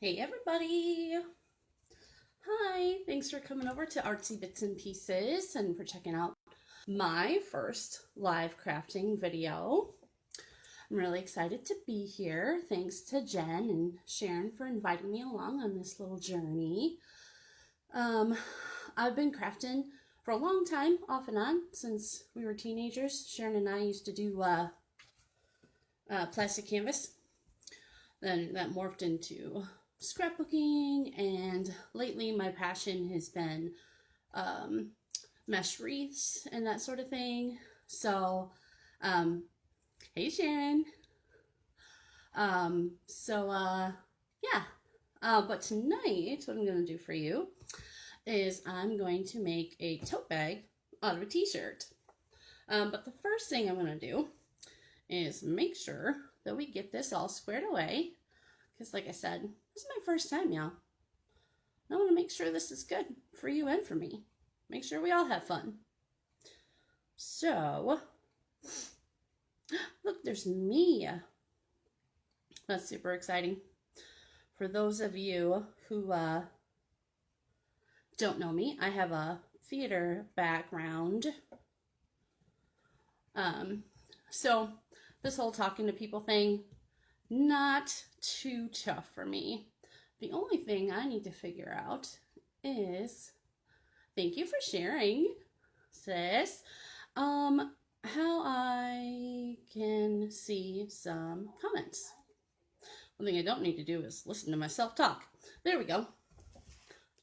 Hey everybody! Hi! Thanks for coming over to Artsy Bits and Pieces and for checking out my first live crafting video. I'm really excited to be here. Thanks to Jen and Sharon for inviting me along on this little journey. I've been crafting for a long time, off and on, since we were teenagers. Sharon and I used to do plastic canvas. Then that morphed into scrapbooking, and lately my passion has been mesh wreaths and that sort of thing. So hey Sharon. Yeah, but tonight what I'm going to do for you is I'm going to make a tote bag out of a t-shirt. But the first thing I'm going to do is make sure that we get this all squared away, because like I said, this is my first time, y'all. I want to make sure this is good for you and for me. Make sure we all have fun. So, look, there's me. That's super exciting. For those of you who don't know me, I have a theater background. So this whole talking to people thing, not too tough for me. The only thing I need to figure out is, thank you for sharing, sis, how I can see some comments. One thing I don't need to do is listen to myself talk. There we go.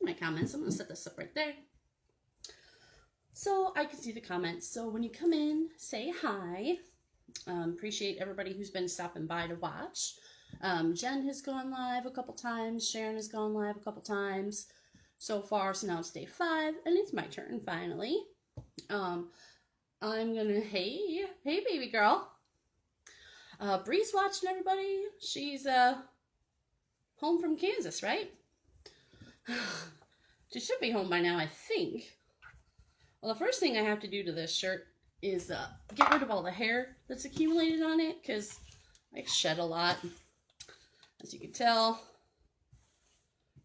My comments. I'm going to set this up right there so I can see the comments. So when you come in, say hi. Appreciate everybody who's been stopping by to watch. Jen has gone live a couple times. Sharon has gone live a couple times so far. So now it's day 5 and it's my turn finally. I'm gonna, hey baby girl. Bree's watching everybody. She's home from Kansas, right? She should be home by now, I think. Well, the first thing I have to do to this shirt is get rid of all the hair that's accumulated on it, because I shed a lot, as you can tell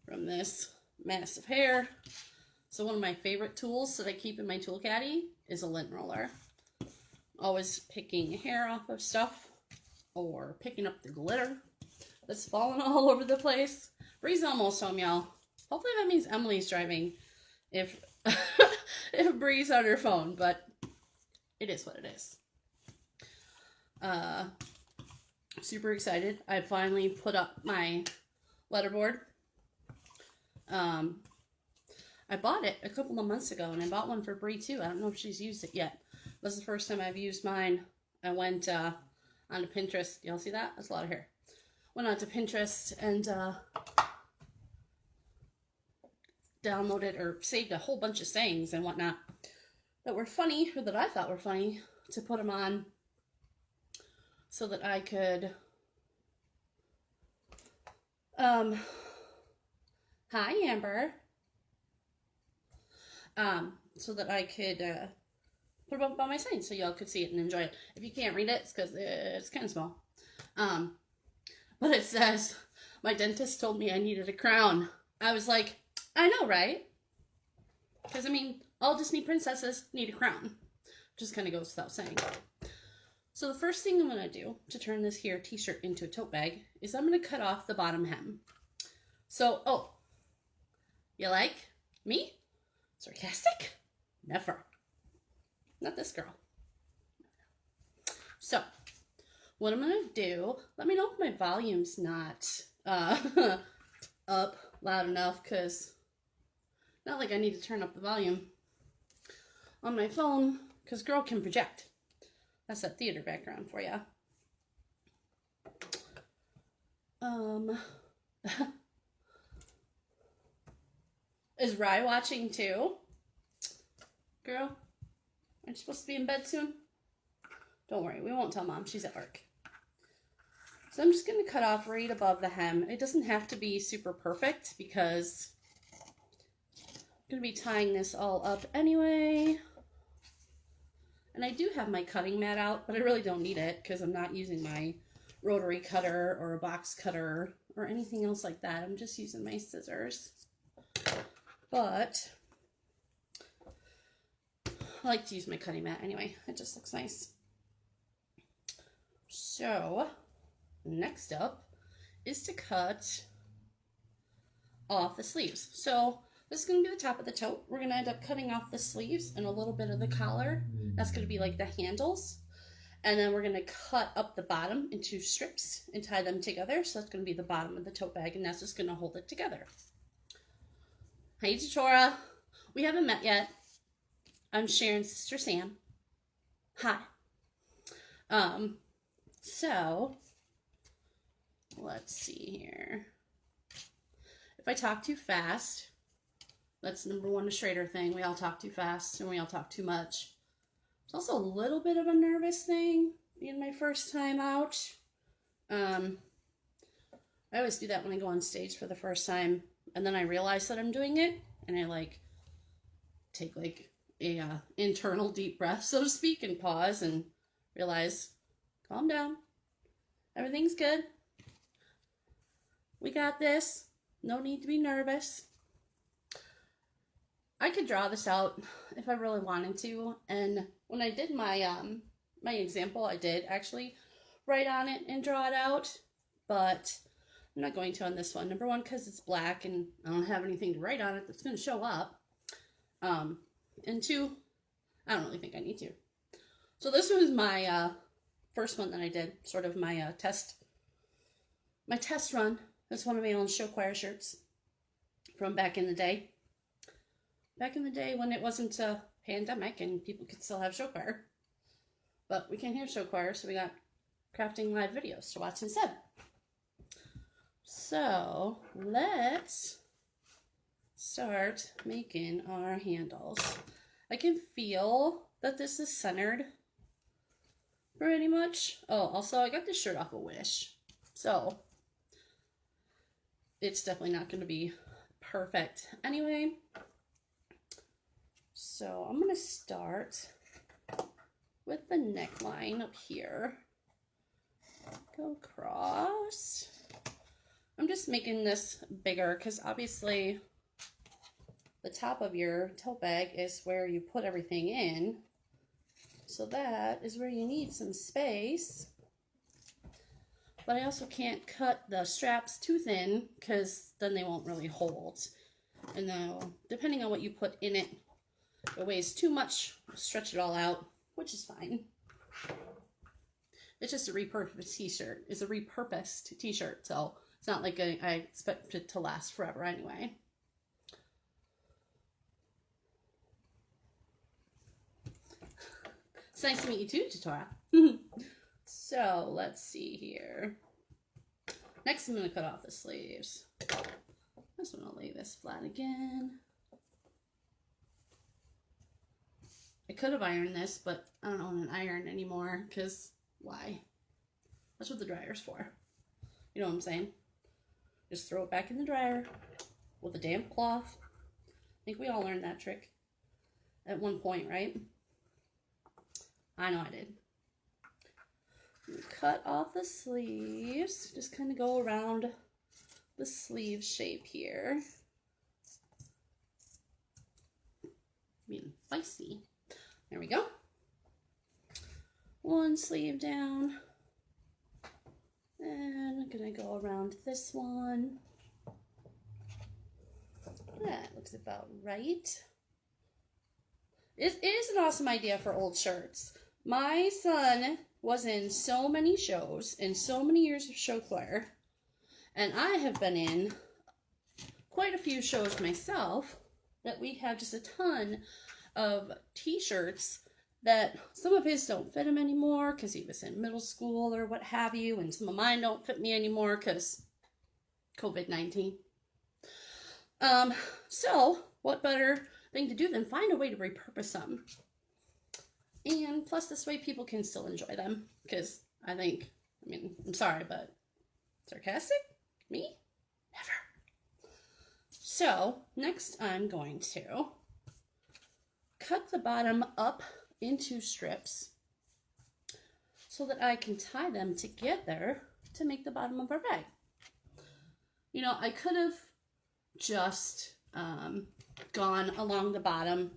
from this mass of hair. So one of my favorite tools that I keep in my tool caddy is a lint roller. Always picking hair off of stuff or picking up the glitter that's falling all over the place. Bree's almost home, y'all. Hopefully that means Emily's driving if if Bree's on her phone, but it is what it is. Super excited. I finally put up my letterboard. I bought it a couple of months ago, and I bought one for Bree too. I don't know if she's used it yet. This is the first time I've used mine. I went onto Pinterest. Y'all see that? That's a lot of hair. Went onto Pinterest and downloaded or saved a whole bunch of sayings and whatnot that were funny, or that I thought were funny, to put them on so that I could hi Amber, so that I could put them up on my sign so y'all could see it and enjoy it. If you can't read it, it's because it's kind of small. But it says, my dentist told me I needed a crown. I was like, I know, right? Because, I mean, all Disney princesses need a crown. Just kind of goes without saying. So the first thing I'm going to do to turn this here t-shirt into a tote bag is I'm going to cut off the bottom hem. So, oh, you like me? Sarcastic? Never. Not this girl. So, what I'm going to do, let me know if my volume's not up loud enough, because not like I need to turn up the volume on my phone, because girl can project. That's that theater background for ya. Is Rye watching too? Girl, aren't you supposed to be in bed soon? Don't worry, we won't tell Mom. She's at work. So I'm just going to cut off right above the hem. It doesn't have to be super perfect because I'm going to be tying this all up anyway. And I do have my cutting mat out, but I really don't need it because I'm not using my rotary cutter or a box cutter or anything else like that. I'm just using my scissors. But I like to use my cutting mat anyway. It just looks nice. So next up is to cut off the sleeves. So this is going to be the top of the tote. We're going to end up cutting off the sleeves and a little bit of the collar. That's going to be like the handles. And then we're going to cut up the bottom into strips and tie them together. So that's going to be the bottom of the tote bag, and that's just going to hold it together. Hi, Tora. We haven't met yet. I'm Sharon's sister Sam. Hi. So let's see here. If I talk too fast, that's number one, a Schrader thing. We all talk too fast and we all talk too much. It's also a little bit of a nervous thing being my first time out. I always do that when I go on stage for the first time, and then I realize that I'm doing it, and I like take like a internal deep breath, so to speak, and pause and realize, calm down. Everything's good. We got this. No need to be nervous. I could draw this out if I really wanted to, and when I did my my example, I did actually write on it and draw it out, but I'm not going to on this one. Number one, because it's black and I don't have anything to write on it that's going to show up. And two, I don't really think I need to. So this was my first one that I did, sort of my test run. That's one of my own show choir shirts from back in the day. Back in the day when it wasn't a pandemic and people could still have show choir. But we can't hear show choir, so we got crafting live videos to watch instead. So let's start making our handles. I can feel that this is centered pretty much. Oh, also I got this shirt off of Wish, so it's definitely not going to be perfect anyway. So I'm going to start with the neckline up here. Go across. I'm just making this bigger because obviously the top of your tote bag is where you put everything in. So that is where you need some space. But I also can't cut the straps too thin because then they won't really hold. And now, depending on what you put in it, if it weighs too much, stretch it all out, which is fine. It's just a repurposed t-shirt. It's a repurposed t-shirt, so it's not like I expect it to last forever anyway. It's nice to meet you too, Tora. So let's see here. Next, I'm going to cut off the sleeves. I just want to lay this flat again. I could have ironed this, but I don't own an iron anymore, because why? That's what the dryer's for. You know what I'm saying? Just throw it back in the dryer with a damp cloth. I think we all learned that trick at one point, right? I know I did. Cut off the sleeves. Just kind of go around the sleeve shape here. Being feisty. There we go. One sleeve down. And I'm gonna go around this one. That looks about right. It is an awesome idea for old shirts. My son was in so many shows and so many years of show choir, and I have been in quite a few shows myself, that we have just a ton of t-shirts that some of his don't fit him anymore because he was in middle school or what have you, and some of mine don't fit me anymore because COVID-19. So what better thing to do than find a way to repurpose them? And plus this way people can still enjoy them, because I mean, I'm sorry, but sarcastic? Me? Never. So next I'm going to cut the bottom up into strips so that I can tie them together to make the bottom of our bag. You know, I could have just gone along the bottom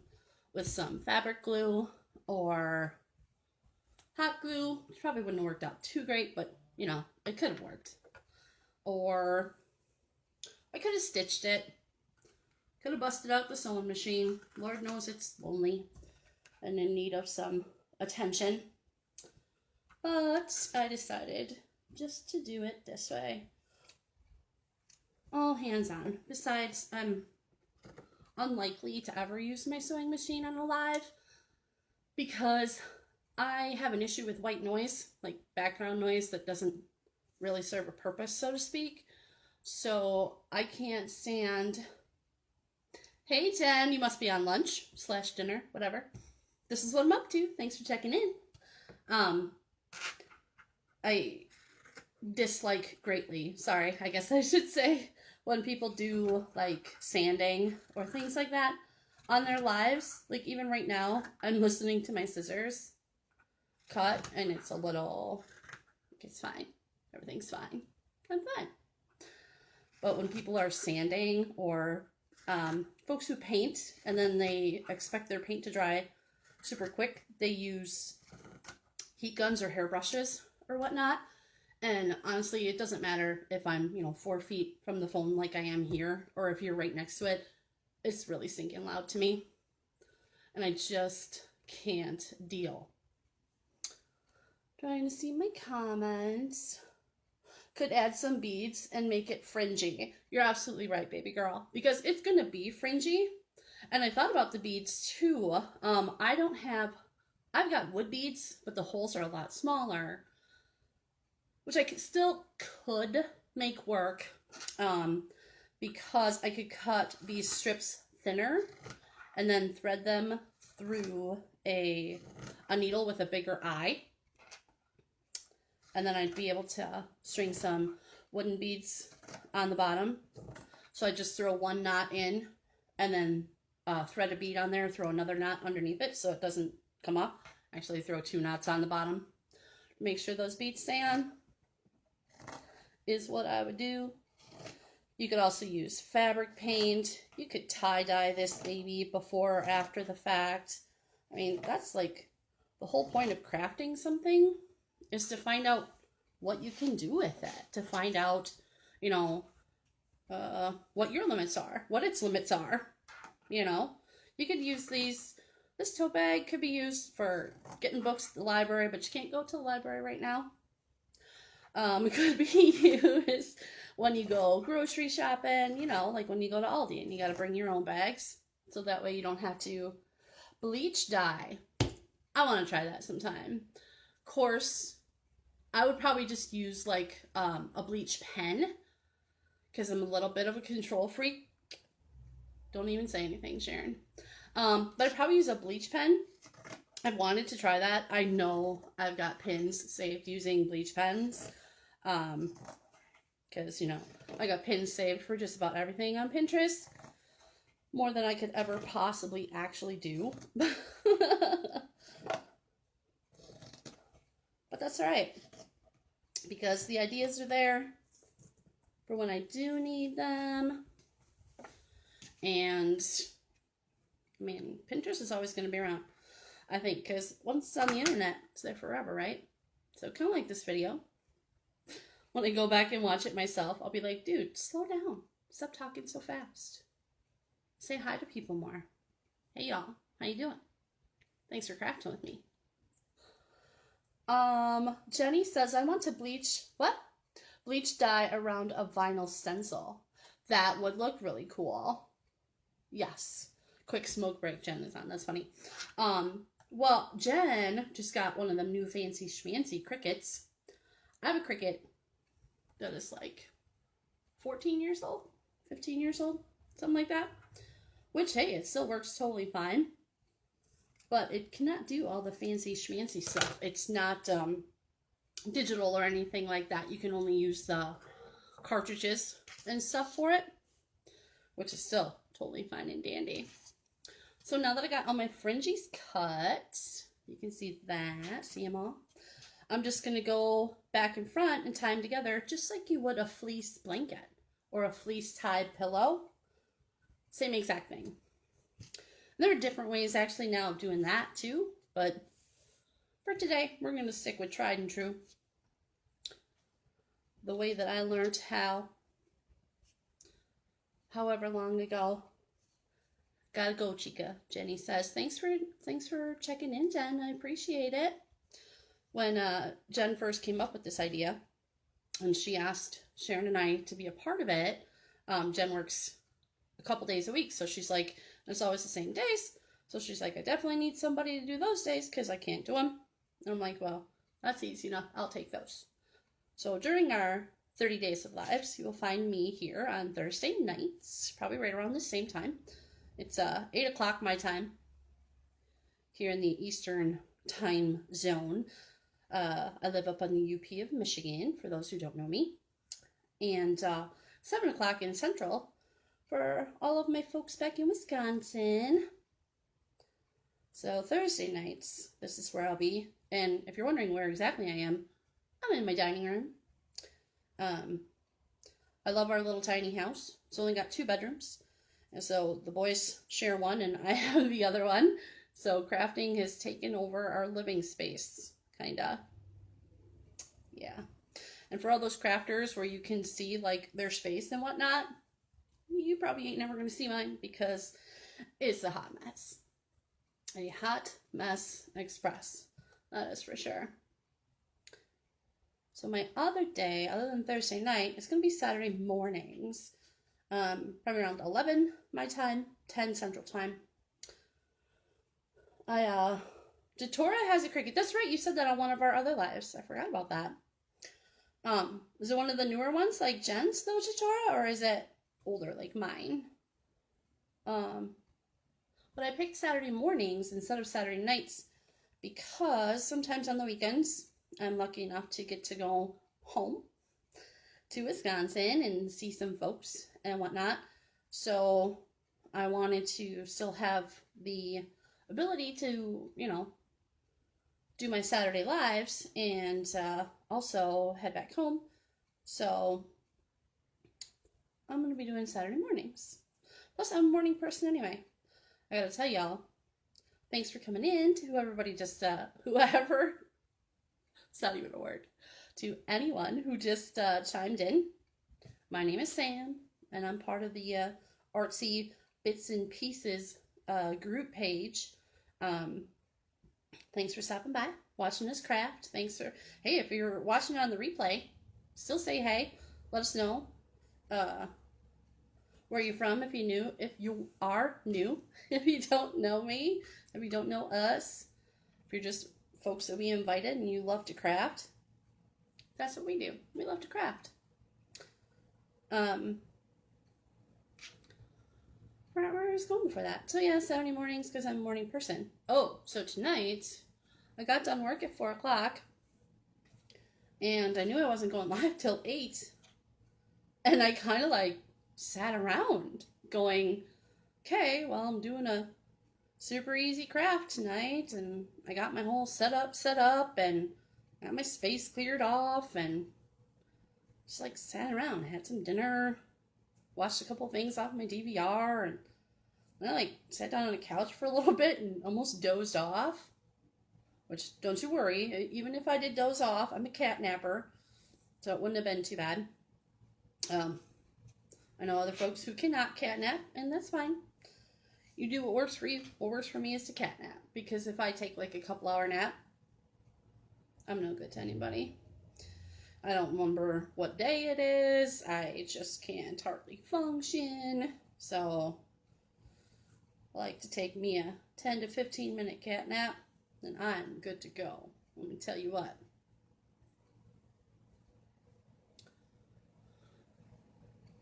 with some fabric glue or hot glue, which probably wouldn't have worked out too great, but you know, it could have worked. Or I could have stitched it. Could have busted out the sewing machine. Lord knows it's lonely and in need of some attention. But I decided just to do it this way. All hands on. Besides, I'm unlikely to ever use my sewing machine on a live because I have an issue with white noise, like background noise that doesn't really serve a purpose, so to speak. So I can't stand, hey Jen, you must be on lunch / dinner, whatever. This is what I'm up to. Thanks for checking in. I dislike greatly, sorry, I guess I should say, when people do like sanding or things like that on their lives. Like even right now, I'm listening to my scissors cut and it's a little, it's fine. Everything's fine. I'm fine. But when people are sanding or folks who paint and then they expect their paint to dry super quick, they use heat guns or hairbrushes or whatnot. And honestly, it doesn't matter if I'm, 4 feet from the phone like I am here, or if you're right next to it. It's really stinking loud to me. And I just can't deal. Trying to see my comments. Could add some beads and make it fringy. You're absolutely right, baby girl. Because it's going to be fringy. And I thought about the beads too. I've got wood beads, but the holes are a lot smaller. Which I still could make work because I could cut these strips thinner and then thread them through a needle with a bigger eye. And then I'd be able to string some wooden beads on the bottom. So I just throw one knot in and then thread a bead on there, throw another knot underneath it so it doesn't come up. Actually throw 2 knots on the bottom. Make sure those beads stay on is what I would do. You could also use fabric paint. You could tie-dye this baby before or after the fact. I mean, that's like the whole point of crafting something is to find out what you can do with it. To find out, what your limits are, what its limits are. You could use these. This tote bag could be used for getting books at the library, but you can't go to the library right now. It could be used when you go grocery shopping, like when you go to Aldi and you got to bring your own bags. So that way you don't have to bleach dye. I want to try that sometime. Of course, I would probably just use like a bleach pen because I'm a little bit of a control freak. Don't even say anything, Sharon. But I'd probably use a bleach pen. I've wanted to try that. I know I've got pins saved using bleach pens. Because, I got pins saved for just about everything on Pinterest. More than I could ever possibly actually do. But that's alright. Because the ideas are there for when I do need them. And, man, Pinterest is always going to be around. I think, because once it's on the internet, it's there forever, right? So kind of like this video. When I go back and watch it myself, I'll be like, dude, slow down. Stop talking so fast. Say hi to people more. Hey, y'all. How you doing? Thanks for crafting with me. Jenny says, I want to bleach dye around a vinyl stencil. That would look really cool. Yes. Quick smoke break Jen is on. That's funny. Well, Jen just got one of them new fancy schmancy Cricuts. I have a Cricut that is like 14 years old, 15 years old, something like that. Which, hey, it still works totally fine. But it cannot do all the fancy schmancy stuff. It's not digital or anything like that. You can only use the cartridges and stuff for it. Which is still totally fine and dandy. So now that I got all my fringies cut, you can see that, see them all? I'm just going to go back and front and tie them together just like you would a fleece blanket or a fleece tied pillow. Same exact thing. There are different ways actually now of doing that too, but for today, we're going to stick with tried and true. The way that I learned how, however long ago. Gotta go, Chica. Jenny says, thanks for checking in, Jen. I appreciate it. When Jen first came up with this idea, and she asked Sharon and I to be a part of it, Jen works a couple days a week, so she's like, it's always the same days. So she's like, I definitely need somebody to do those days because I can't do them. And I'm like, well, that's easy enough. I'll take those. So during our 30 Days of Lives, you will find me here on Thursday nights, probably right around the same time. It's 8 o'clock my time here in the Eastern time zone. I live up on the UP of Michigan, for those who don't know me. And 7 o'clock in Central for all of my folks back in Wisconsin. So Thursday nights, this is where I'll be. And if you're wondering where exactly I am, I'm in my dining room. I love our little tiny house. It's only got 2 bedrooms. And so the boys share one and I have the other one. So crafting has taken over our living space, kinda. Yeah. And for all those crafters where you can see like their space and whatnot, you probably ain't never going to see mine because it's a hot mess. A hot mess express. That is for sure. So my other day, other than Thursday night, is going to be Saturday mornings. Probably around 11 my time, 10 Central time. Datora has a Cricut. That's right, you said that on one of our other lives. I forgot about that. Is it one of the newer ones like Jen's, though, Datora, or is it older like mine? But I picked Saturday mornings instead of Saturday nights because sometimes on the weekends, I'm lucky enough to get to go home to Wisconsin and see some folks and whatnot. So I wanted to still have the ability to, you know, do my Saturday lives and also head back home. So I'm going to be doing Saturday mornings. Plus, I'm a morning person anyway. I gotta tell y'all, thanks for coming in to everybody just, whoever, it's not even a word, to anyone who just chimed in. My name is Sam, and I'm part of the Artsy Bits and Pieces group page. Thanks for stopping by, watching us craft. Thanks for, hey, if you're watching on the replay, still say hey. Let us know where you're from if you are new, if you don't know me, if you don't know us, if you're just folks that we invited and you love to craft. That's what we do. We love to craft. Where I was going for that. So yeah, Saturday mornings because I'm a morning person. Oh, so tonight I got done work at 4 o'clock and I knew I wasn't going live till 8. And I kind of like sat around going, okay, well, I'm doing a super easy craft tonight and I got my whole setup set up and got my space cleared off and just like sat around, had some dinner, watched a couple things off my DVR, and then I like sat down on a couch for a little bit and almost dozed off. Which, don't you worry, even if I did doze off, I'm a cat napper, so it wouldn't have been too bad. I know other folks who cannot catnap, and that's fine. You do what works for you. What works for me is to catnap, because if I take like a couple hour nap, I'm no good to anybody. I don't remember what day it is. I just can't hardly function. So I like to take me a 10 to 15 minute cat nap, and I'm good to go. Let me tell you what.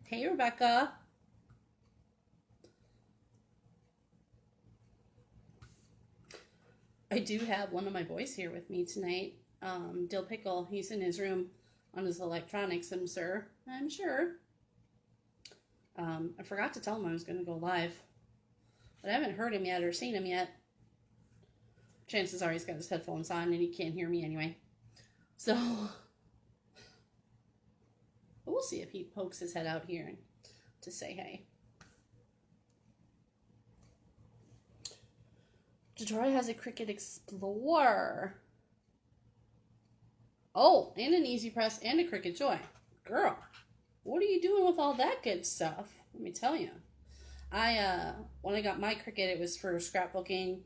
Hey, Rebecca. I do have one of my boys here with me tonight. Dill Pickle, he's in his room on his electronics, I'm sure. I forgot to tell him I was going to go live. But I haven't heard him yet or seen him yet. Chances are he's got his headphones on and he can't hear me anyway. So, we'll see if he pokes his head out here and to say hey. Tote has a Cricut Explorer. Oh, and an Easy Press and a Cricut Joy. Girl, what are you doing with all that good stuff? Let me tell you. When I got my Cricut, it was for scrapbooking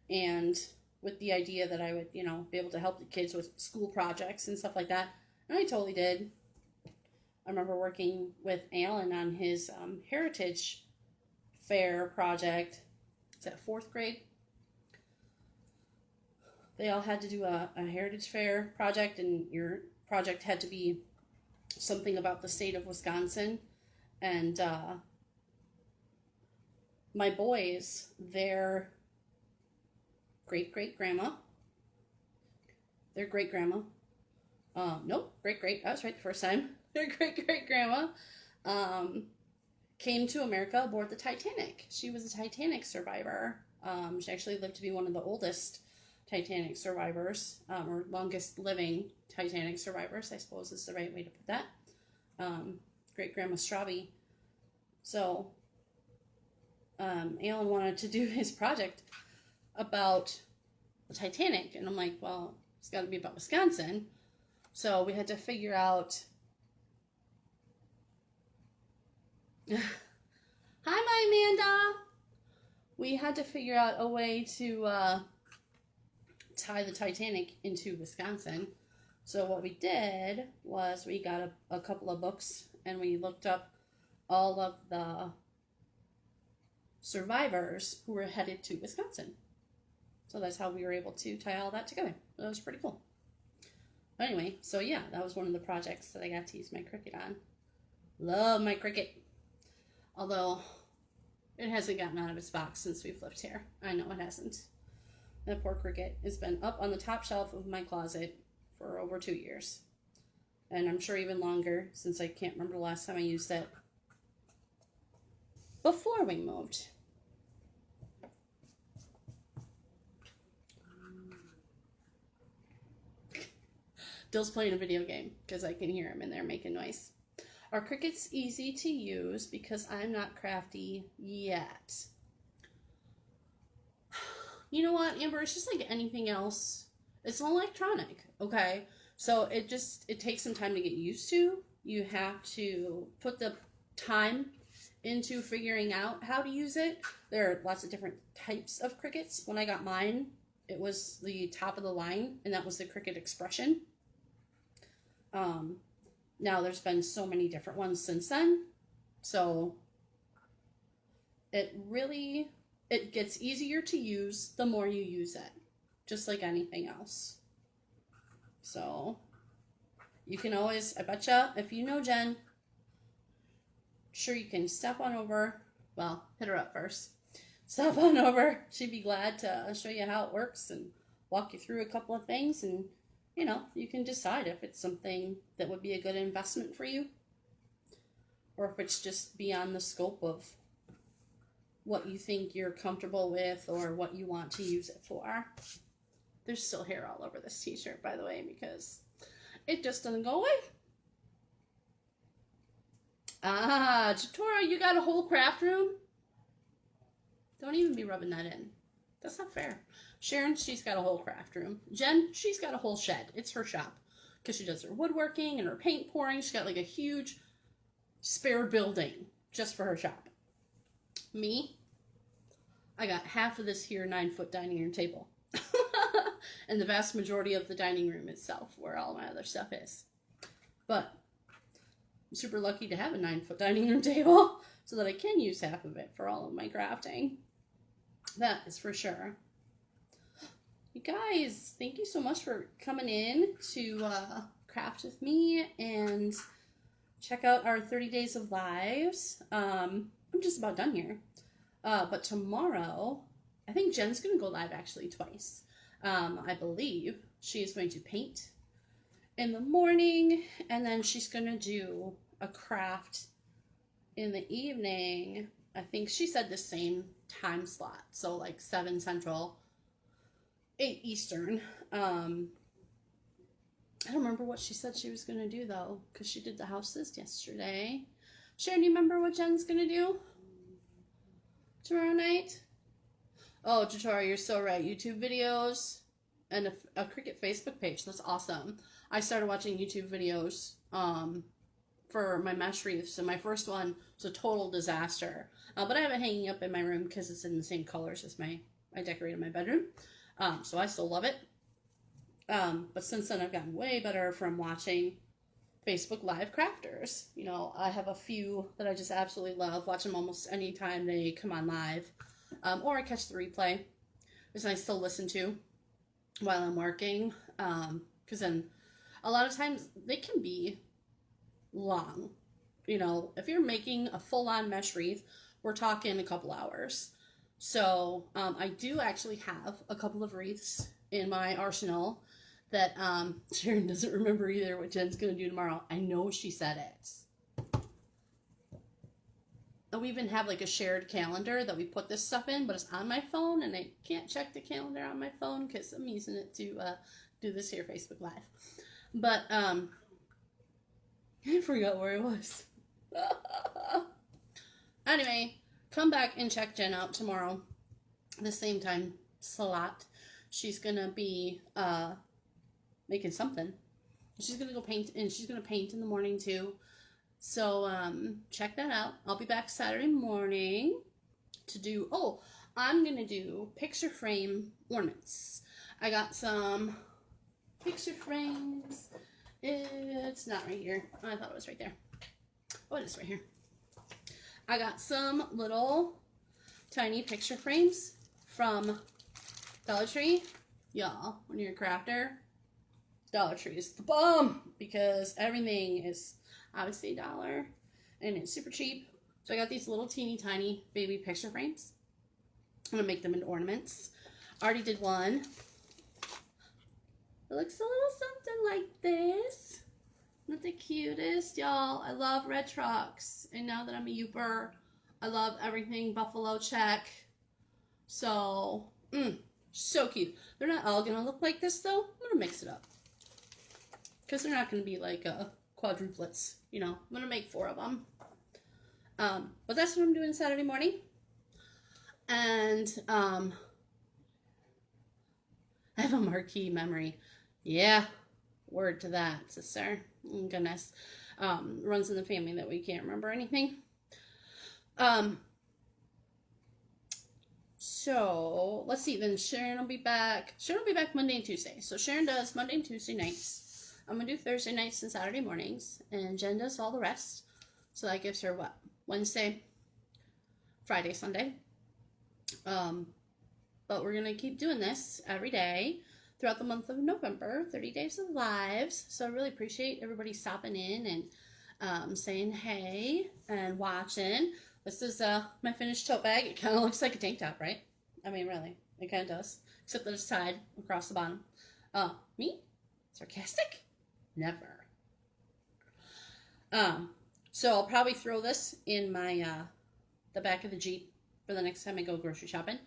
and with the idea that I would, you know, be able to help the kids with school projects and stuff like that. And I totally did. I remember working with Alan on his Heritage Fair project. Is that 4th grade? They all had to do a Heritage Fair project, and your project had to be something about the state of Wisconsin. And my boys, their great-great-grandma, nope, great-great, I was right the first time. Their great-great-grandma came to America aboard the Titanic. She was a Titanic survivor. She actually lived to be one of the oldest Titanic survivors, or longest living Titanic survivors, I suppose is the right way to put that. Great-grandma Straubby. So, Alan wanted to do his project about the Titanic, and I'm like, well, it's got to be about Wisconsin. So we had to figure out. Hi, my Amanda. We had to figure out a way to tie the Titanic into Wisconsin. So what we did was we got a couple of books and we looked up all of the survivors who were headed to Wisconsin. So that's how we were able to tie all that together. That was pretty cool. But anyway, so yeah, that was one of the projects that I got to use my Cricut on. Love my Cricut. Although it hasn't gotten out of its box since we've lived here. I know it hasn't. That poor Cricut has been up on the top shelf of my closet for over 2 years. And I'm sure even longer, since I can't remember the last time I used it before we moved. Dill's playing a video game because I can hear him in there making noise. Are Cricuts easy to use because I'm not crafty yet? You know what, Amber? It's just like anything else. It's an electronic, okay? So it takes some time to get used to. You have to put the time into figuring out how to use it. There are lots of different types of Cricuts. When I got mine, it was the top of the line, and that was the Cricut Expression. Now there's been so many different ones since then. So it gets easier to use the more you use it, just like anything else. So you can always, I betcha, if you know Jen, sure you can step on over. Well, hit her up first. Step on over. She'd be glad to show you how it works and walk you through a couple of things, and you know, you can decide if it's something that would be a good investment for you or if it's just beyond the scope of what you think you're comfortable with or what you want to use it for. There's still hair all over this t-shirt, by the way, because it just doesn't go away. Ah, Jatora, you got a whole craft room? Don't even be rubbing that in. That's not fair. Sharon, she's got a whole craft room. Jen, she's got a whole shed. It's her shop because she does her woodworking and her paint pouring. She's got like a huge spare building just for her shop. Me, I got half of this here 9-foot dining room table. And the vast majority of the dining room itself, where all my other stuff is. But I'm super lucky to have a 9-foot dining room table so that I can use half of it for all of my crafting. That is for sure. You guys, thank you so much for coming in to craft with me and check out our 30 days of lives. I'm just about done here. But tomorrow, I think Jen's going to go live actually twice. I believe she is going to paint in the morning, and then she's going to do a craft in the evening. I think she said the same time slot, so like 7 Central, 8 Eastern. I don't remember what she said she was going to do, though, because she did the houses yesterday. Sharon, do you remember what Jen's gonna do tomorrow night? Oh, Jatora, you're so right. YouTube videos and a Cricut Facebook page. That's awesome. I started watching YouTube videos for my mesh wreaths, and my first one was a total disaster. But I have it hanging up in my room because it's in the same colors as I decorated my bedroom. So I still love it. But since then, I've gotten way better from watching Facebook Live crafters. You know, I have a few that I just absolutely love. Watch them almost any time they come on live. Or I catch the replay, which I still listen to while I'm working. Because then a lot of times they can be long. You know, if you're making a full-on mesh wreath, we're talking a couple hours. So I do actually have a couple of wreaths in my arsenal that Sharon doesn't remember either what Jen's going to do tomorrow. I know she said it. And we even have like a shared calendar that we put this stuff in, but it's on my phone, and I can't check the calendar on my phone because I'm using it to do this here Facebook Live. But I forgot where I was. Anyway, come back and check Jen out tomorrow, the same time slot. She's gonna be making something. She's gonna go paint, and she's gonna paint in the morning too. So check that out. I'll be back Saturday morning to do. Oh, I'm gonna do picture frame ornaments. I got some picture frames. It's not right here. I thought it was right there. Oh, it is right here. I got some little tiny picture frames from Dollar Tree. Y'all, when you're a crafter, Dollar Tree is the bomb because everything is obviously $1 and it's super cheap. So I got these little teeny tiny baby picture frames. I'm gonna make them into ornaments. I already did one. It looks a little something like this. Not the cutest, y'all. I love red trucks, and now that I'm a Youper, I love everything buffalo check. So, so cute. They're not all gonna look like this though. I'm gonna mix it up because they're not gonna be like quadruplets. You know, I'm gonna make 4 of them. But that's what I'm doing Saturday morning, and I have a marquee memory. Yeah, word to that, sister. Oh, goodness. Runs in the family that we can't remember anything. So let's see. Then Sharon will be back. Sharon will be back Monday and Tuesday. So Sharon does Monday and Tuesday nights. I'm gonna do Thursday nights and Saturday mornings, and Jen does all the rest. So that gives her what? Wednesday, Friday, Sunday. But we're gonna keep doing this every day throughout the month of November, 30 days of lives. So I really appreciate everybody stopping in and saying hey and watching. This is my finished tote bag. It kind of looks like a tank top, right? I mean, really, it kind of does. Except that it's tied across the bottom. Me? Sarcastic? Never. So I'll probably throw this in my the back of the Jeep for the next time I go grocery shopping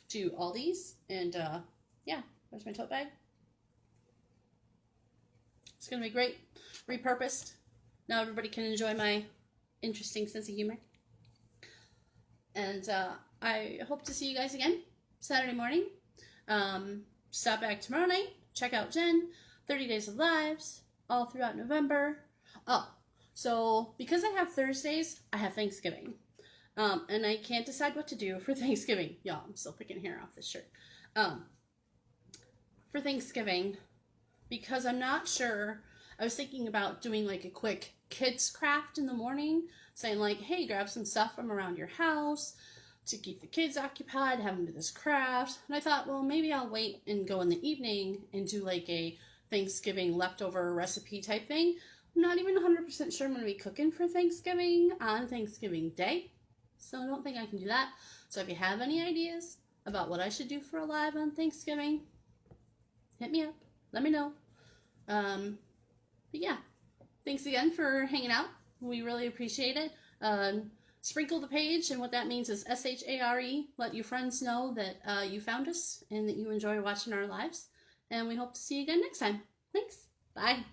to Aldi's. And yeah. There's my tote bag. It's going to be great. Repurposed. Now everybody can enjoy my interesting sense of humor. And I hope to see you guys again Saturday morning. Stop back tomorrow night. Check out Jen. 30 Days of Lives. All throughout November. Oh, so because I have Thursdays, I have Thanksgiving. And I can't decide what to do for Thanksgiving. Y'all, I'm still picking hair off this shirt. For Thanksgiving, because I'm not sure. I was thinking about doing like a quick kids craft in the morning, saying like, hey, grab some stuff from around your house to keep the kids occupied, have them do this craft. And I thought, well, maybe I'll wait and go in the evening and do like a Thanksgiving leftover recipe type thing. I'm not even 100% sure I'm going to be cooking for Thanksgiving on Thanksgiving Day, so I don't think I can do that. So if you have any ideas about what I should do for a live on Thanksgiving, hit me up. Let me know. But yeah, thanks again for hanging out. We really appreciate it. Sprinkle the page, and what that means is SHARE. Let your friends know that you found us and that you enjoy watching our lives. And we hope to see you again next time. Thanks. Bye.